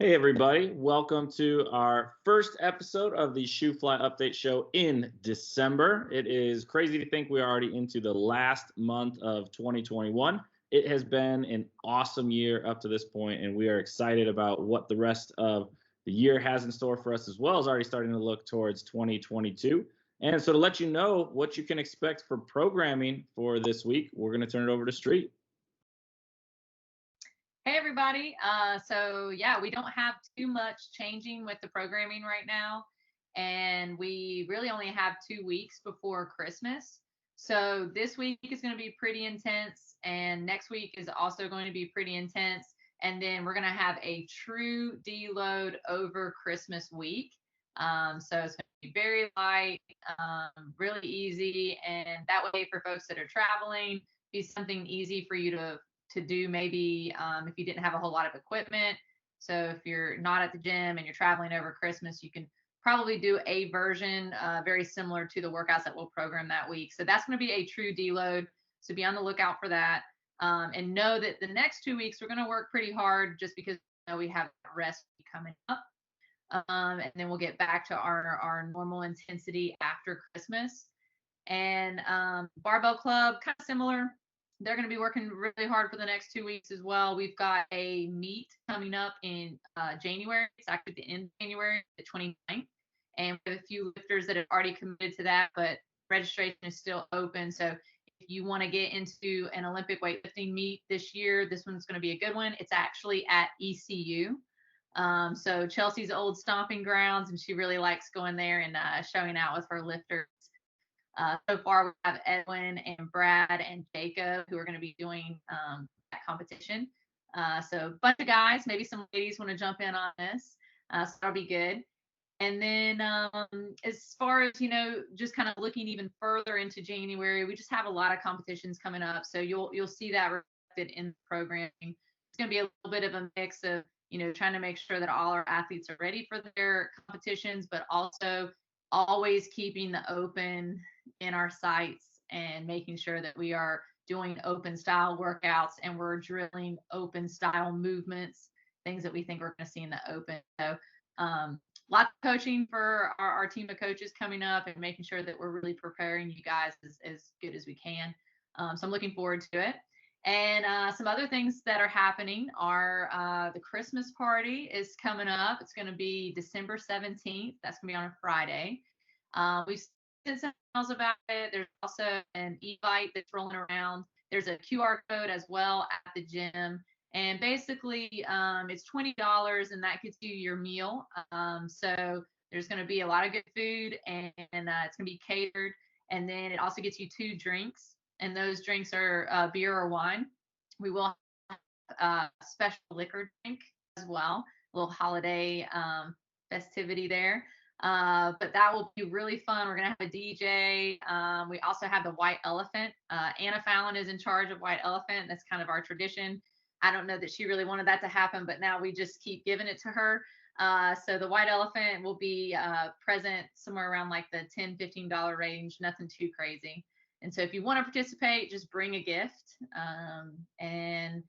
Hey everybody, welcome to our first episode of the Shoofly Update Show in December. It is crazy to think we're already into the last month of 2021. It has been an awesome year up to this point, and we are excited about what the rest of the year has in store for us, as well as already starting to look towards 2022. And so to let you know what you can expect for programming for this week, we're going to turn it over to Street. Hey everybody. We don't have too much changing with the programming right now, and we really only have 2 weeks before Christmas. So this week is going to be pretty intense, and next week is also going to be pretty intense. And then we're going to have a true deload over Christmas week. So it's going to be very light, really easy, and that way for folks that are traveling, be something easy for you to do maybe if you didn't have a whole lot of equipment. So if you're not at the gym and you're traveling over Christmas, you can probably do a version very similar to the workouts that we'll program that week. So that's going to be a true deload. So be on the lookout for that. And know that the next 2 weeks we're going to work pretty hard just because we have rest coming up. And then we'll get back to our normal intensity after Christmas. And Barbell Club, kind of similar. They're going to be working really hard for the next 2 weeks as well. We've got a meet coming up in January. It's actually the end of January, the 29th. And we have a few lifters that have already committed to that, but registration is still open. So if you want to get into an Olympic weightlifting meet this year, this one's going to be a good one. It's actually at ECU. So Chelsea's old stomping grounds, and she really likes going there and showing out with her lifters. So far, we have Edwin and Brad and Jacob who are going to be doing that competition. So a bunch of guys, maybe some ladies want to jump in on this. So that'll be good. And then as far as, just kind of looking even further into January, we just have a lot of competitions coming up. So you'll see that reflected in the programming. It's going to be a little bit of a mix of, trying to make sure that all our athletes are ready for their competitions, but also always keeping the open in our sights and making sure that we are doing open style workouts and we're drilling open style movements, things that we think we're going to see in the open. So lots of coaching for our team of coaches coming up and making sure that we're really preparing you guys as good as we can. So I'm looking forward to it. And some other things that are happening are the Christmas party is coming up. It's going to be December 17th. That's going to be on a Friday. We've sent some emails about it. There's also an e-bite that's rolling around. There's a QR code as well at the gym. And basically, it's $20 and that gets you your meal. So there's going to be a lot of good food and it's going to be catered. And then it also gets you 2 drinks. And those drinks are beer or wine. We will have a special liquor drink as well, a little holiday festivity there. But that will be really fun. We're going to have a DJ. We also have the White Elephant. Anna Fallon is in charge of White Elephant. That's kind of our tradition. I don't know that she really wanted that to happen, but now we just keep giving it to her. So the White Elephant will be present somewhere around like the $10, $15 range, nothing too crazy. And so if you want to participate, just bring a gift. And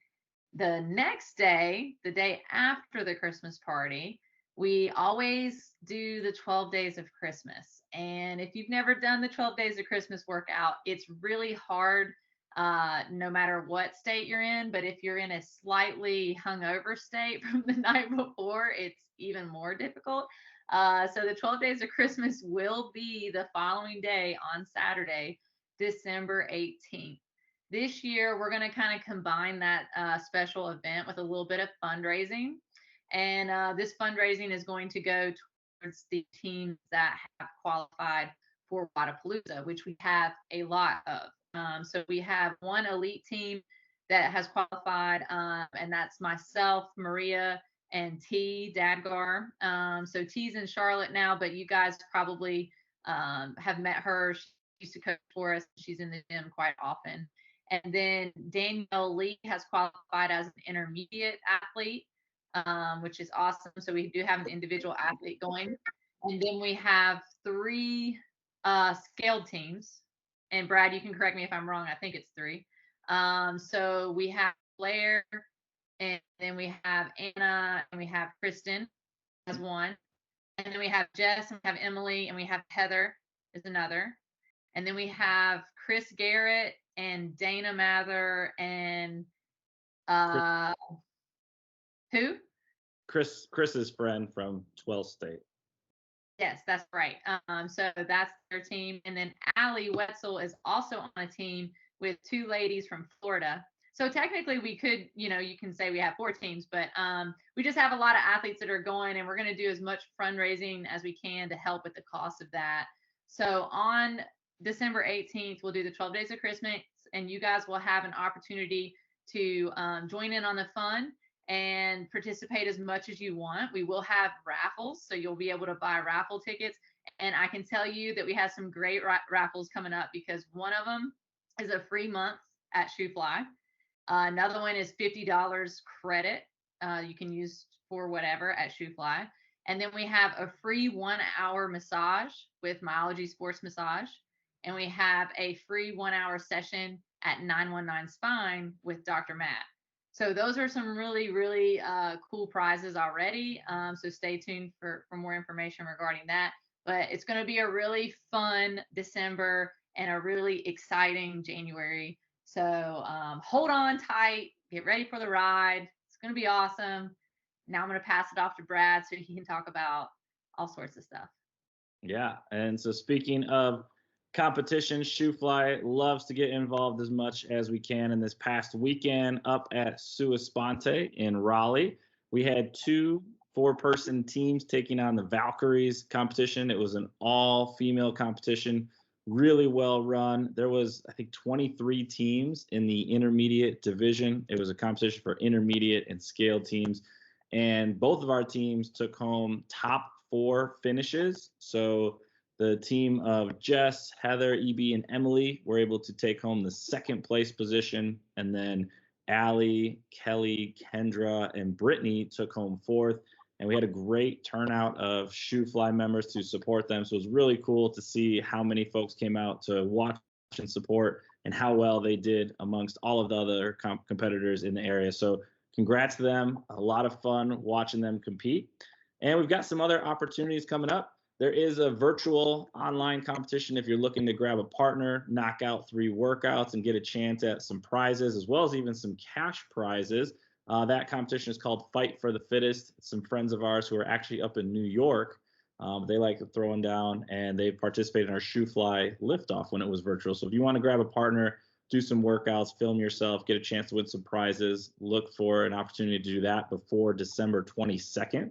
the next day, the day after the Christmas party, we always do the 12 days of Christmas. And if you've never done the 12 days of Christmas workout, it's really hard no matter what state you're in. But if you're in a slightly hungover state from the night before, it's even more difficult. So the 12 days of Christmas will be the following day on Saturday, December 18th. This year, we're going to kind of combine that special event with a little bit of fundraising. And this fundraising is going to go towards the teams that have qualified for Wadapalooza, which we have a lot of. So we have one elite team that has qualified, and that's myself, Maria, and T, Dadgar. So T's in Charlotte now, but you guys probably have met her. She used to coach for us. She's in the gym quite often. And then Danielle Lee has qualified as an intermediate athlete, which is awesome. So we do have an individual athlete going. And then we have 3 scaled teams. And Brad, you can correct me if I'm wrong. I think it's 3. So we have Blair and then we have Anna, and we have Kristen as one, and then we have Jess, and we have Emily, and we have Heather is another, and then we have Chris Garrett and Dana Mather and uh who? Chris's friend from 12th State. Yes, that's right. So that's their team. And then Allie Wetzel is also on a team with two ladies from Florida. So technically we could, you can say we have four teams, but we just have a lot of athletes that are going, and we're going to do as much fundraising as we can to help with the cost of that. So on December 18th, we'll do the 12 Days of Christmas, and you guys will have an opportunity to join in on the fun and participate as much as you want. We will have raffles, so you'll be able to buy raffle tickets. And I can tell you that we have some great raffles coming up, because one of them is a free month at Shoofly. Another one is $50 credit you can use for whatever at Shoofly. And then we have a free 1 hour massage with Myology Sports Massage. And we have a free 1 hour session at 919 Spine with Dr. Matt. So those are some really, really cool prizes already. So stay tuned for more information regarding that. But it's going to be a really fun December and a really exciting January. So hold on tight. Get ready for the ride. It's going to be awesome. Now I'm going to pass it off to Brad so he can talk about all sorts of stuff. Yeah. And so speaking of competition, Shoofly loves to get involved as much as we can. And this past weekend up at Sua Sponte in Raleigh, we had two 4-person teams taking on the Valkyries competition. It was an all-female competition, really well run. There was, I think, 23 teams in the intermediate division. It was a competition for intermediate and scale teams. And both of our teams took home top 4 finishes. So the team of Jess, Heather, EB, and Emily were able to take home the 2nd place position. And then Allie, Kelly, Kendra, and Brittany took home 4th. And we had a great turnout of Shoofly members to support them. So it was really cool to see how many folks came out to watch and support, and how well they did amongst all of the other competitors in the area. So congrats to them. A lot of fun watching them compete. And we've got some other opportunities coming up. There is a virtual online competition if you're looking to grab a partner, knock out 3 workouts, and get a chance at some prizes, as well as even some cash prizes. That competition is called Fight for the Fittest. It's some friends of ours who are actually up in New York. They like throwing down, and they participated in our Shoofly liftoff when it was virtual. So if you want to grab a partner, do some workouts, film yourself, get a chance to win some prizes, look for an opportunity to do that before December 22nd.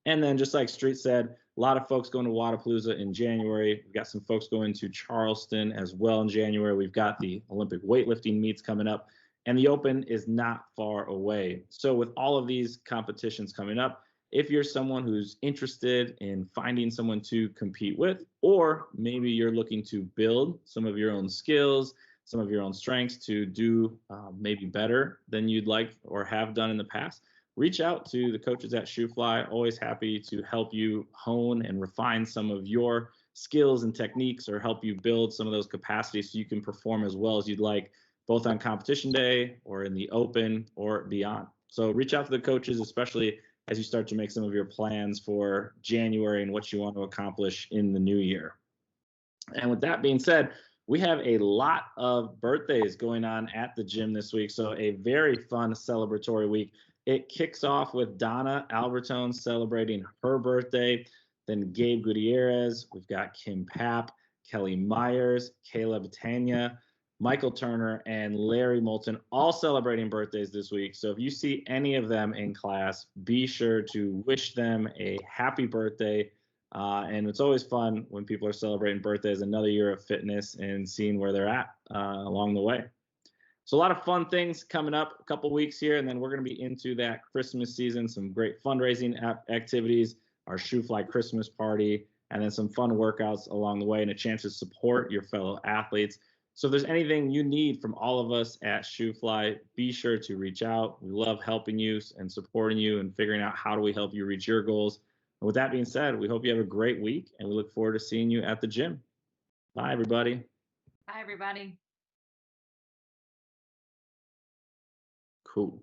And then, just like Street said, a lot of folks going to Wodapalooza in January. We've got some folks going to Charleston as well in January. We've got the Olympic weightlifting meets coming up, and the Open is not far away. So with all of these competitions coming up, if you're someone who's interested in finding someone to compete with, or maybe you're looking to build some of your own skills, some of your own strengths to do maybe better than you'd like or have done in the past, reach out to the coaches at Shoofly. Always happy to help you hone and refine some of your skills and techniques, or help you build some of those capacities so you can perform as well as you'd like, both on competition day or in the Open or beyond. So reach out to the coaches, especially as you start to make some of your plans for January and what you want to accomplish in the new year. And with that being said, we have a lot of birthdays going on at the gym this week. So a very fun celebratory week. It kicks off with Donna Albertone celebrating her birthday. Then Gabe Gutierrez, we've got Kim Papp, Kelly Myers, Caleb Tanya, Michael Turner, and Larry Moulton, all celebrating birthdays this week. So if you see any of them in class, be sure to wish them a happy birthday. And it's always fun when people are celebrating birthdays, another year of fitness, and seeing where they're at along the way. So a lot of fun things coming up, a couple weeks here, and then we're going to be into that Christmas season, some great fundraising activities, our Shoofly Christmas party, and then some fun workouts along the way, and a chance to support your fellow athletes. So if there's anything you need from all of us at Shoofly, be sure to reach out. We love helping you and supporting you and figuring out how do we help you reach your goals. And with that being said, we hope you have a great week, and we look forward to seeing you at the gym. Bye, everybody. Bye, everybody. Cool.